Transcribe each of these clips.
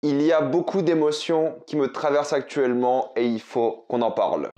Il y a beaucoup d'émotions qui me traversent actuellement et il faut qu'on en parle.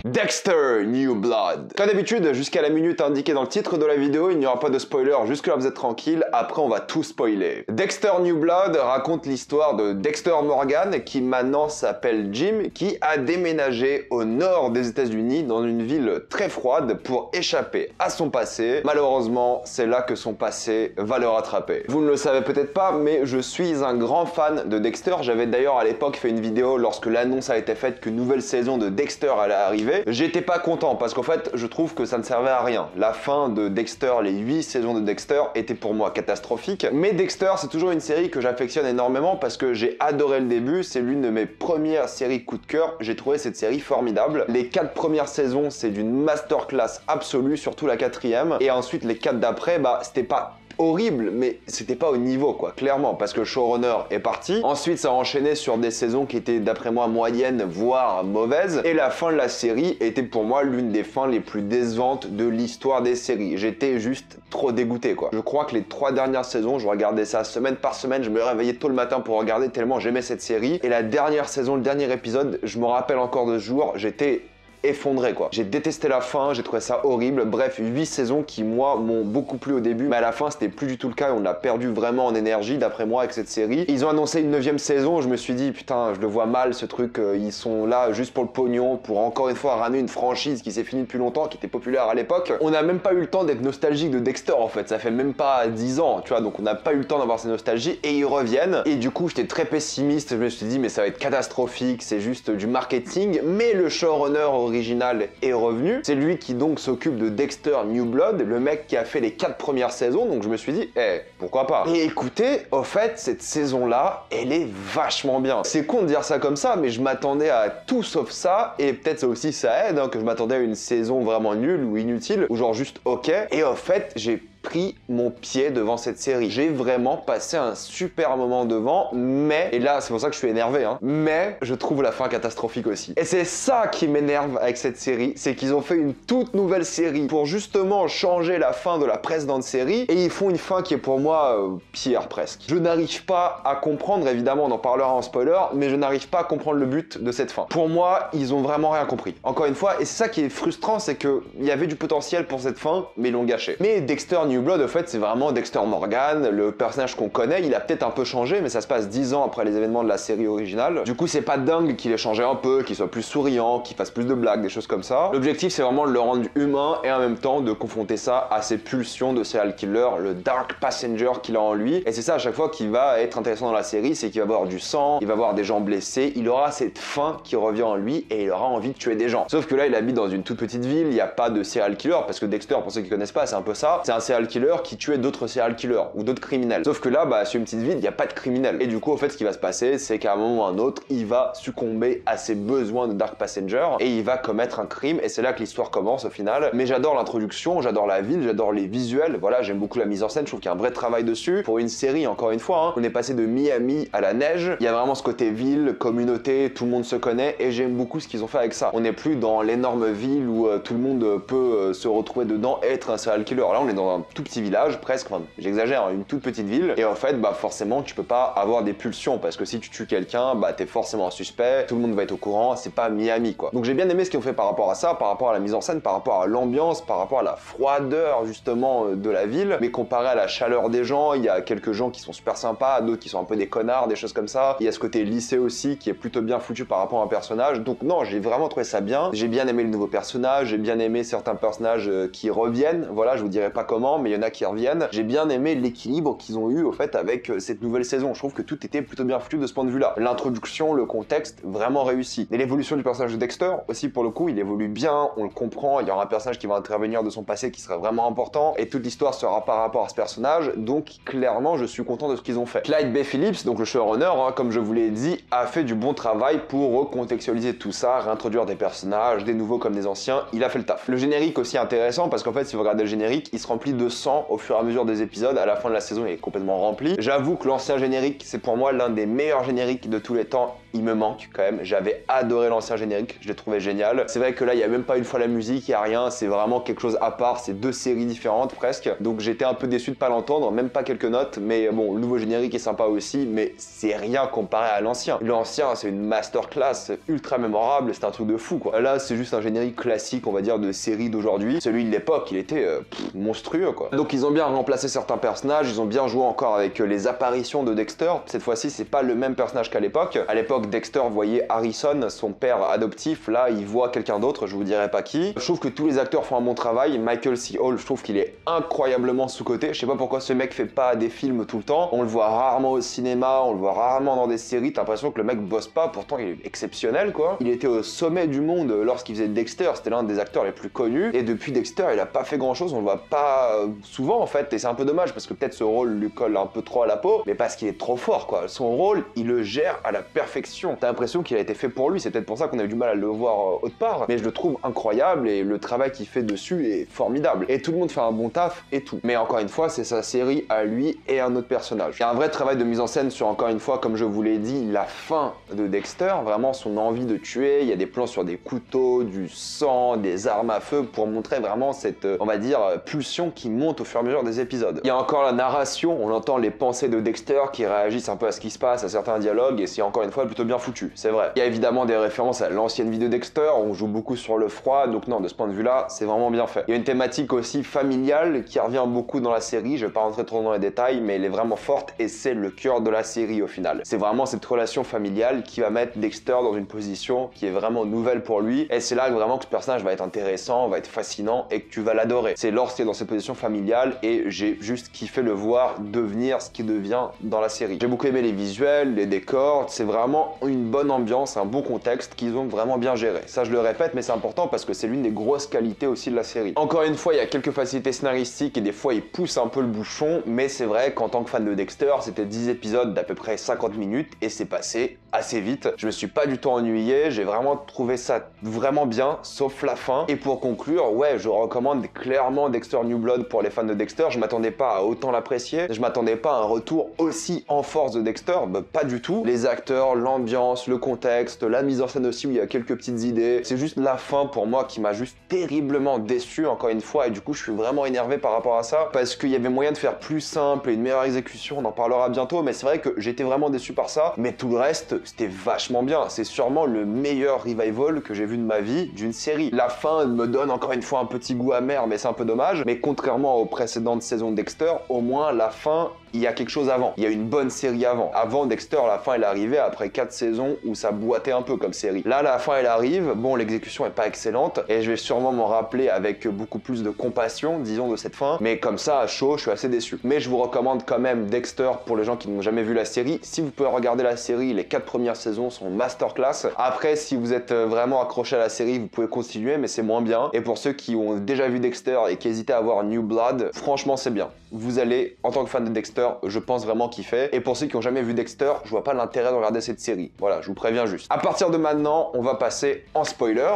Dexter New Blood. Comme d'habitude, jusqu'à la minute indiquée dans le titre de la vidéo, il n'y aura pas de spoiler, jusque là vous êtes tranquille, après on va tout spoiler. Dexter New Blood raconte l'histoire de Dexter Morgan, qui maintenant s'appelle Jim, qui a déménagé au nord des États-Unis dans une ville très froide pour échapper à son passé. Malheureusement, c'est là que son passé va le rattraper. Vous ne le savez peut-être pas, mais je suis un grand fan de Dexter. J'avais d'ailleurs à l'époque fait une vidéo lorsque l'annonce a été faite qu'une nouvelle saison de Dexter allait arriver. J'étais pas content parce qu'en fait, je trouve que ça ne servait à rien. La fin de Dexter, les 8 saisons de Dexter, était pour moi catastrophique. Mais Dexter, c'est toujours une série que j'affectionne énormément parce que j'ai adoré le début. C'est l'une de mes premières séries coup de cœur. J'ai trouvé cette série formidable. Les 4 premières saisons, c'est d'une masterclass absolue, surtout la 4e. Et ensuite, les 4 d'après, c'était pas horrible, mais c'était pas au niveau quoi, clairement, parce que le showrunner est parti. Ensuite, ça a enchaîné sur des saisons qui étaient d'après moi moyennes, voire mauvaises, et la fin de la série était pour moi l'une des fins les plus décevantes de l'histoire des séries. J'étais juste trop dégoûté quoi. Je crois que les 3 dernières saisons, je regardais ça semaine par semaine, je me réveillais tôt le matin pour regarder tellement j'aimais cette série, et la dernière saison, le dernier épisode, je me rappelle encore de ce jour, j'étais effondré quoi. J'ai détesté la fin, j'ai trouvé ça horrible. Bref, 8 saisons qui moi m'ont beaucoup plu au début, mais à la fin c'était plus du tout le cas et on a perdu vraiment en énergie d'après moi avec cette série. Ils ont annoncé une 9e saison, je me suis dit putain, je le vois mal ce truc, ils sont là juste pour le pognon, pour encore une fois ramener une franchise qui s'est finie depuis longtemps, qui était populaire à l'époque. On n'a même pas eu le temps d'être nostalgique de Dexter en fait, ça fait même pas 10 ans, tu vois, donc on n'a pas eu le temps d'avoir ces nostalgies et ils reviennent. Et du coup j'étais très pessimiste, je me suis dit mais ça va être catastrophique, c'est juste du marketing, mais le showrunner original est revenu. C'est lui qui donc s'occupe de Dexter New Blood, le mec qui a fait les 4 premières saisons, donc je me suis dit, pourquoi pas. Et écoutez, au fait, cette saison-là, elle est vachement bien. C'est con de dire ça comme ça, mais je m'attendais à tout sauf ça, et peut-être ça aussi ça aide, que je m'attendais à une saison vraiment nulle ou inutile, ou genre juste ok, et au fait, j'ai pris mon pied devant cette série. J'ai vraiment passé un super moment devant, mais, et là c'est pour ça que je suis énervé, mais je trouve la fin catastrophique aussi. Et c'est ça qui m'énerve avec cette série, c'est qu'ils ont fait une toute nouvelle série pour justement changer la fin de la précédente série, et ils font une fin qui est pour moi pire presque. Je n'arrive pas à comprendre, évidemment on en parlera en spoiler, mais je n'arrive pas à comprendre le but de cette fin. Pour moi, ils ont vraiment rien compris. Encore une fois, et c'est ça qui est frustrant, c'est qu'il y avait du potentiel pour cette fin, mais ils l'ont gâché. Mais Dexter New Blood, en fait, c'est vraiment Dexter Morgan, le personnage qu'on connaît. Il a peut-être un peu changé, mais ça se passe 10 ans après les événements de la série originale. Du coup, c'est pas dingue qu'il ait changé un peu, qu'il soit plus souriant, qu'il fasse plus de blagues, des choses comme ça. L'objectif, c'est vraiment de le rendre humain et en même temps de confronter ça à ses pulsions de serial killer, le dark passenger qu'il a en lui. Et c'est ça à chaque fois qui va être intéressant dans la série, c'est qu'il va avoir du sang, il va avoir des gens blessés, il aura cette faim qui revient en lui et il aura envie de tuer des gens. Sauf que là, il habite dans une toute petite ville, il n'y a pas de serial killer, parce que Dexter, pour ceux qui connaissent pas, c'est un peu ça. C'est un serial killer qui tuait d'autres serial killers ou d'autres criminels. Sauf que là, sur une petite ville, il n'y a pas de criminels. Et du coup, au fait, ce qui va se passer, c'est qu'à un moment ou à un autre, il va succomber à ses besoins de Dark Passenger et il va commettre un crime. Et c'est là que l'histoire commence au final. Mais j'adore l'introduction, j'adore la ville, j'adore les visuels. Voilà, j'aime beaucoup la mise en scène. Je trouve qu'il y a un vrai travail dessus. Pour une série, encore une fois, on est passé de Miami à la neige. Il y a vraiment ce côté ville, communauté, tout le monde se connaît. Et j'aime beaucoup ce qu'ils ont fait avec ça. On n'est plus dans l'énorme ville où tout le monde peut se retrouver dedans et être un serial killer. Là, on est dans un tout petit village, presque, enfin, j'exagère, une toute petite ville, et en fait, forcément, tu peux pas avoir des pulsions, parce que si tu tues quelqu'un, t'es forcément un suspect, tout le monde va être au courant, c'est pas Miami, quoi. Donc j'ai bien aimé ce qu'ils ont fait par rapport à ça, par rapport à la mise en scène, par rapport à l'ambiance, par rapport à la froideur, justement, de la ville, mais comparé à la chaleur des gens, il y a quelques gens qui sont super sympas, d'autres qui sont un peu des connards, des choses comme ça. Il y a ce côté lycée aussi, qui est plutôt bien foutu par rapport à un personnage, donc non, j'ai vraiment trouvé ça bien. J'ai bien aimé le nouveau personnage, j'ai bien aimé certains personnages qui reviennent, voilà, je vous dirai pas comment, mais il y en a qui reviennent. J'ai bien aimé l'équilibre qu'ils ont eu au fait avec cette nouvelle saison. Je trouve que tout était plutôt bien foutu de ce point de vue-là. L'introduction, le contexte, vraiment réussi. Et l'évolution du personnage de Dexter aussi, pour le coup, il évolue bien, on le comprend. Il y aura un personnage qui va intervenir de son passé qui serait vraiment important et toute l'histoire sera par rapport à ce personnage. Donc clairement, je suis content de ce qu'ils ont fait. Clyde B. Phillips, donc le showrunner, comme je vous l'ai dit, a fait du bon travail pour recontextualiser tout ça, réintroduire des personnages, des nouveaux comme des anciens. Il a fait le taf. Le générique aussi intéressant parce qu'en fait, si vous regardez le générique, il se remplit de sens au fur et à mesure des épisodes. À la fin de la saison, il est complètement rempli. J'avoue que l'ancien générique, c'est pour moi l'un des meilleurs génériques de tous les temps. Il me manque quand même. J'avais adoré l'ancien générique, je l'ai trouvé génial. C'est vrai que là, il n'y a même pas une fois la musique, il n'y a rien. C'est vraiment quelque chose à part. C'est deux séries différentes presque. Donc j'étais un peu déçu de pas l'entendre, même pas quelques notes. Mais bon, le nouveau générique est sympa aussi, mais c'est rien comparé à l'ancien. L'ancien, c'est une masterclass ultra mémorable. C'est un truc de fou, quoi. Là, c'est juste un générique classique, on va dire, de série d'aujourd'hui. Celui de l'époque, il était monstrueux, quoi. Donc ils ont bien remplacé certains personnages. Ils ont bien joué encore avec les apparitions de Dexter. Cette fois-ci, c'est pas le même personnage qu'à l'époque. À l'époque, Dexter voyait Harrison, son père adoptif. Là, il voit quelqu'un d'autre, je vous dirai pas qui. Je trouve que tous les acteurs font un bon travail. Michael C. Hall, je trouve qu'il est incroyablement sous-coté. Je sais pas pourquoi ce mec fait pas des films tout le temps. On le voit rarement au cinéma, on le voit rarement dans des séries. T'as l'impression que le mec bosse pas, pourtant il est exceptionnel, quoi. Il était au sommet du monde lorsqu'il faisait Dexter. C'était l'un des acteurs les plus connus. Et depuis Dexter, il a pas fait grand-chose. On le voit pas souvent, en fait. Et c'est un peu dommage parce que peut-être ce rôle lui colle un peu trop à la peau, mais parce qu'il est trop fort, quoi. Son rôle, il le gère à la perfection. T'as l'impression qu'il a été fait pour lui. C'est peut-être pour ça qu'on a eu du mal à le voir autre part. Mais je le trouve incroyable et le travail qu'il fait dessus est formidable. Et tout le monde fait un bon taf et tout. Mais encore une fois, c'est sa série à lui et un autre personnage. Il y a un vrai travail de mise en scène sur, encore une fois, comme je vous l'ai dit, la fin de Dexter. Vraiment son envie de tuer. Il y a des plans sur des couteaux, du sang, des armes à feu pour montrer vraiment cette, on va dire, pulsion qui monte au fur et à mesure des épisodes. Il y a encore la narration. On entend les pensées de Dexter qui réagissent un peu à ce qui se passe, à certains dialogues, et c'est encore une fois plutôt bien foutu, c'est vrai. Il y a évidemment des références à l'ancienne vie de Dexter, on joue beaucoup sur le froid, donc non, de ce point de vue-là, c'est vraiment bien fait. Il y a une thématique aussi familiale qui revient beaucoup dans la série, je vais pas rentrer trop dans les détails, mais elle est vraiment forte et c'est le cœur de la série au final. C'est vraiment cette relation familiale qui va mettre Dexter dans une position qui est vraiment nouvelle pour lui, et c'est là vraiment que ce personnage va être intéressant, va être fascinant, et que tu vas l'adorer. C'est lorsqu'il est dans cette position familiale, et j'ai juste kiffé le voir devenir ce qu'il devient dans la série. J'ai beaucoup aimé les visuels, les décors, c'est vraiment une bonne ambiance, un bon contexte qu'ils ont vraiment bien géré. Ça je le répète, mais c'est important parce que c'est l'une des grosses qualités aussi de la série. Encore une fois, il y a quelques facilités scénaristiques et des fois il pousse un peu le bouchon, mais c'est vrai qu'en tant que fan de Dexter, c'était 10 épisodes d'à peu près 50 minutes et c'est passé assez vite. Je me suis pas du tout ennuyé, j'ai vraiment trouvé ça vraiment bien, sauf la fin. Et pour conclure, ouais, je recommande clairement Dexter New Blood pour les fans de Dexter. Je m'attendais pas à autant l'apprécier, je m'attendais pas à un retour aussi en force de Dexter, bah, pas du tout. Les acteurs, l'ambiance, le contexte, la mise en scène aussi où il y a quelques petites idées. C'est juste la fin pour moi qui m'a juste terriblement déçu encore une fois et du coup je suis vraiment énervé par rapport à ça parce qu'il y avait moyen de faire plus simple et une meilleure exécution, on en parlera bientôt, mais c'est vrai que j'étais vraiment déçu par ça, mais tout le reste c'était vachement bien. C'est sûrement le meilleur revival que j'ai vu de ma vie d'une série. La fin me donne encore une fois un petit goût amer, mais c'est un peu dommage, mais contrairement aux précédentes saisons de Dexter, au moins la fin, il y a quelque chose avant. Il y a une bonne série avant. Avant Dexter, la fin elle arrivait après 4 saisons où ça boitait un peu comme série. Là, la fin elle arrive, bon l'exécution est pas excellente et je vais sûrement m'en rappeler avec beaucoup plus de compassion, disons, de cette fin, mais comme ça à chaud, je suis assez déçu. Mais je vous recommande quand même Dexter pour les gens qui n'ont jamais vu la série. Si vous pouvez regarder la série, les 4 premières saisons sont masterclass. Après, si vous êtes vraiment accroché à la série, vous pouvez continuer, mais c'est moins bien. Et pour ceux qui ont déjà vu Dexter et qui hésitaient à voir New Blood, franchement c'est bien. Vous allez, en tant que fan de Dexter, je pense vraiment kiffer. Et pour ceux qui n'ont jamais vu Dexter, je vois pas l'intérêt de regarder cette série. Voilà, je vous préviens juste. À partir de maintenant, on va passer en spoiler.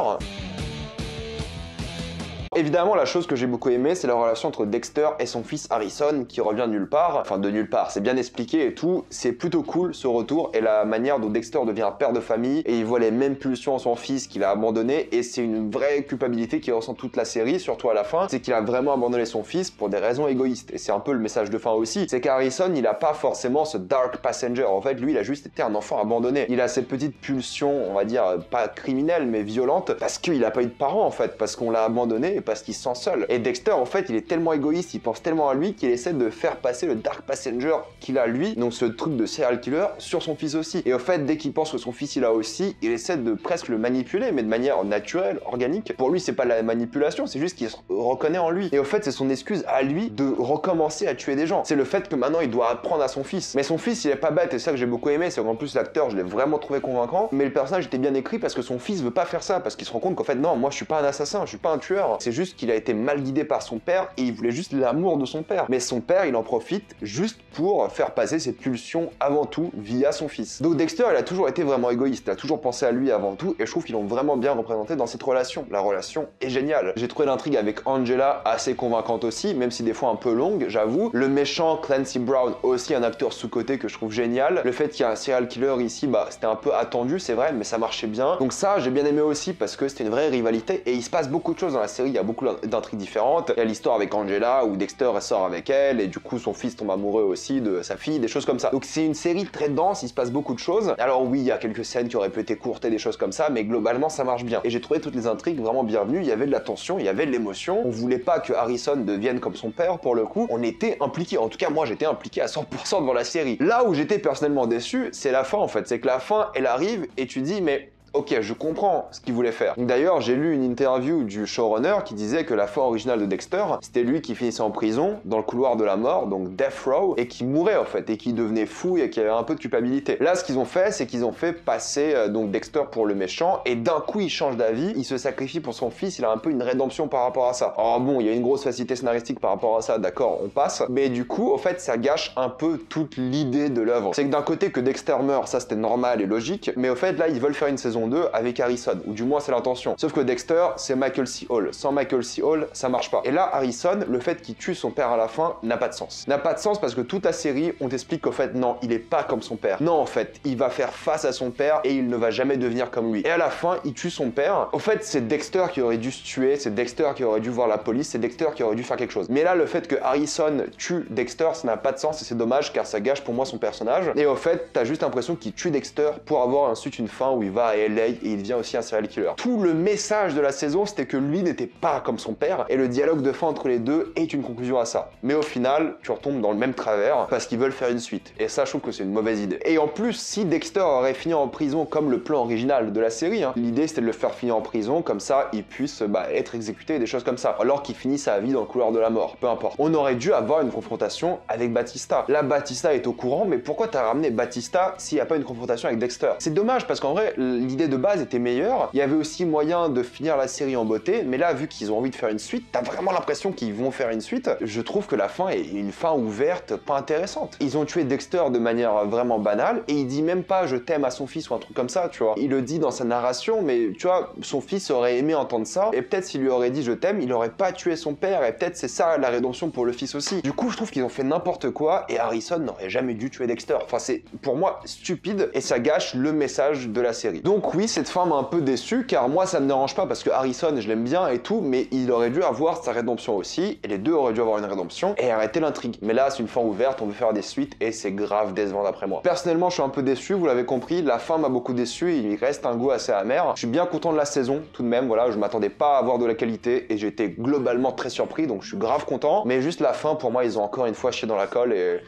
Évidemment, la chose que j'ai beaucoup aimé, c'est la relation entre Dexter et son fils Harrison qui revient de nulle part. Enfin, de nulle part, c'est bien expliqué et tout. C'est plutôt cool ce retour et la manière dont Dexter devient un père de famille et il voit les mêmes pulsions en son fils qu'il a abandonné et c'est une vraie culpabilité qu'il ressent toute la série, surtout à la fin. C'est qu'il a vraiment abandonné son fils pour des raisons égoïstes et c'est un peu le message de fin aussi. C'est qu'Harrison, il a pas forcément ce dark passenger. En fait, lui, il a juste été un enfant abandonné. Il a cette petite pulsion, on va dire, pas criminelle mais violente parce qu'il a pas eu de parents en fait, parce qu'on l'a abandonné parce qu'il se sent seul. Et Dexter, en fait, il est tellement égoïste, il pense tellement à lui qu'il essaie de faire passer le Dark Passenger qu'il a lui, donc ce truc de serial killer, sur son fils aussi. Et au fait, dès qu'il pense que son fils il a aussi, il essaie de presque le manipuler, mais de manière naturelle, organique. Pour lui, c'est pas de la manipulation, c'est juste qu'il se reconnaît en lui. Et au fait, c'est son excuse à lui de recommencer à tuer des gens. C'est le fait que maintenant, il doit apprendre à son fils. Mais son fils, il est pas bête, et c'est ça que j'ai beaucoup aimé, c'est qu'en plus, l'acteur, je l'ai vraiment trouvé convaincant, mais le personnage était bien écrit parce que son fils veut pas faire ça, parce qu'il se rend compte qu'en fait, non, moi, je suis pas un assassin, je suis pas un tueur. C'est juste qu'il a été mal guidé par son père et il voulait juste l'amour de son père. Mais son père, il en profite juste pour faire passer ses pulsions avant tout via son fils. Donc Dexter, il a toujours été vraiment égoïste, il a toujours pensé à lui avant tout et je trouve qu'ils l'ont vraiment bien représenté dans cette relation. La relation est géniale. J'ai trouvé l'intrigue avec Angela assez convaincante aussi, même si des fois un peu longue, j'avoue. Le méchant Clancy Brown, aussi un acteur sous-coté que je trouve génial. Le fait qu'il y a un serial killer ici, bah c'était un peu attendu, c'est vrai, mais ça marchait bien. Donc ça, j'ai bien aimé aussi parce que c'était une vraie rivalité et il se passe beaucoup de choses dans la série, il y a beaucoup d'intrigues différentes. Il y a l'histoire avec Angela où Dexter sort avec elle et du coup son fils tombe amoureux aussi de sa fille, des choses comme ça. Donc c'est une série très dense, il se passe beaucoup de choses. Alors oui, il y a quelques scènes qui auraient pu être écourtées, des choses comme ça, mais globalement ça marche bien. Et j'ai trouvé toutes les intrigues vraiment bienvenues, il y avait de la tension, il y avait de l'émotion. On voulait pas que Harrison devienne comme son père pour le coup, on était impliqué. En tout cas moi j'étais impliqué à 100% devant la série. Là où j'étais personnellement déçu, c'est la fin en fait. C'est que la fin elle arrive et tu dis mais ok, je comprends ce qu'il voulait faire. D'ailleurs, j'ai lu une interview du showrunner qui disait que la fin originale de Dexter, c'était lui qui finissait en prison, dans le couloir de la mort, donc Death Row, et qui mourait en fait, et qui devenait fou et qui avait un peu de culpabilité. Là, ce qu'ils ont fait, c'est qu'ils ont fait passer donc Dexter pour le méchant, et d'un coup, il change d'avis, il se sacrifie pour son fils, il a un peu une rédemption par rapport à ça. Alors bon, il y a une grosse facilité scénaristique par rapport à ça, d'accord, on passe, mais du coup, au fait, ça gâche un peu toute l'idée de l'œuvre. C'est que d'un côté, que Dexter meurt, ça c'était normal et logique, mais au fait, là, ils veulent faire une saison 2 avec Harrison, ou du moins c'est l'intention. Sauf que Dexter, c'est Michael C. Hall. Sans Michael C. Hall, ça marche pas. Et là, Harrison, le fait qu'il tue son père à la fin n'a pas de sens. N'a pas de sens parce que toute la série, on t'explique qu'au fait, non, il est pas comme son père. Non, en fait, il va faire face à son père et il ne va jamais devenir comme lui. Et à la fin, il tue son père. Au fait, c'est Dexter qui aurait dû se tuer, c'est Dexter qui aurait dû voir la police, c'est Dexter qui aurait dû faire quelque chose. Mais là, le fait que Harrison tue Dexter, ça n'a pas de sens et c'est dommage car ça gâche pour moi son personnage. Et au fait, t'as juste l'impression qu'il tue Dexter pour avoir ensuite une fin où il va à LA et il devient aussi un serial killer. Tout le message de la saison, c'était que lui n'était pas comme son père et le dialogue de fin entre les deux est une conclusion à ça. Mais au final, tu retombes dans le même travers parce qu'ils veulent faire une suite. Et ça, je trouve que c'est une mauvaise idée. Et en plus, si Dexter aurait fini en prison comme le plan original de la série, l'idée c'était de le faire finir en prison, comme ça il puisse être exécuté et des choses comme ça. Alors qu'il finit sa vie dans le couloir de la mort, peu importe. On aurait dû avoir une confrontation avec Batista. Là, Batista est au courant, mais pourquoi t'as ramené Batista s'il n'y a pas une confrontation avec Dexter? C'est dommage parce qu'en vrai, l'idée de base était meilleure. Il y avait aussi moyen de finir la série en beauté, mais là, vu qu'ils ont envie de faire une suite, t'as vraiment l'impression qu'ils vont faire une suite. Je trouve que la fin est une fin ouverte, pas intéressante. Ils ont tué Dexter de manière vraiment banale, et il dit même pas je t'aime à son fils ou un truc comme ça, tu vois. Il le dit dans sa narration, mais tu vois, son fils aurait aimé entendre ça, et peut-être s'il lui aurait dit je t'aime, il aurait pas tué son père, et peut-être c'est ça la rédemption pour le fils aussi. Du coup, je trouve qu'ils ont fait n'importe quoi, et Harrison n'aurait jamais dû tuer Dexter. Enfin, c'est pour moi stupide, et ça gâche le message de la série. Donc oui, cette fin m'a un peu déçu, car moi ça me dérange pas parce que Harrison je l'aime bien et tout, mais il aurait dû avoir sa rédemption aussi, et les deux auraient dû avoir une rédemption et arrêter l'intrigue. Mais là c'est une fin ouverte, on veut faire des suites et c'est grave décevant d'après moi. Personnellement je suis un peu déçu, vous l'avez compris, la fin m'a beaucoup déçu, il reste un goût assez amer. Je suis bien content de la saison tout de même, voilà, je m'attendais pas à avoir de la qualité et j'ai été globalement très surpris, donc je suis grave content, mais juste la fin pour moi ils ont encore une fois chié dans la colle et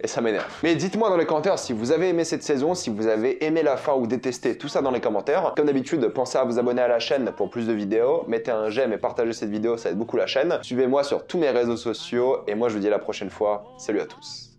ça m'énerve. Mais dites-moi dans les commentaires si vous avez aimé cette saison, si vous avez aimé la fin ou détesté, tout ça dans les commentaires. Comme d'habitude, pensez à vous abonner à la chaîne pour plus de vidéos, mettez un j'aime et partagez cette vidéo, ça aide beaucoup la chaîne. Suivez-moi sur tous mes réseaux sociaux et moi je vous dis à la prochaine fois. Salut à tous.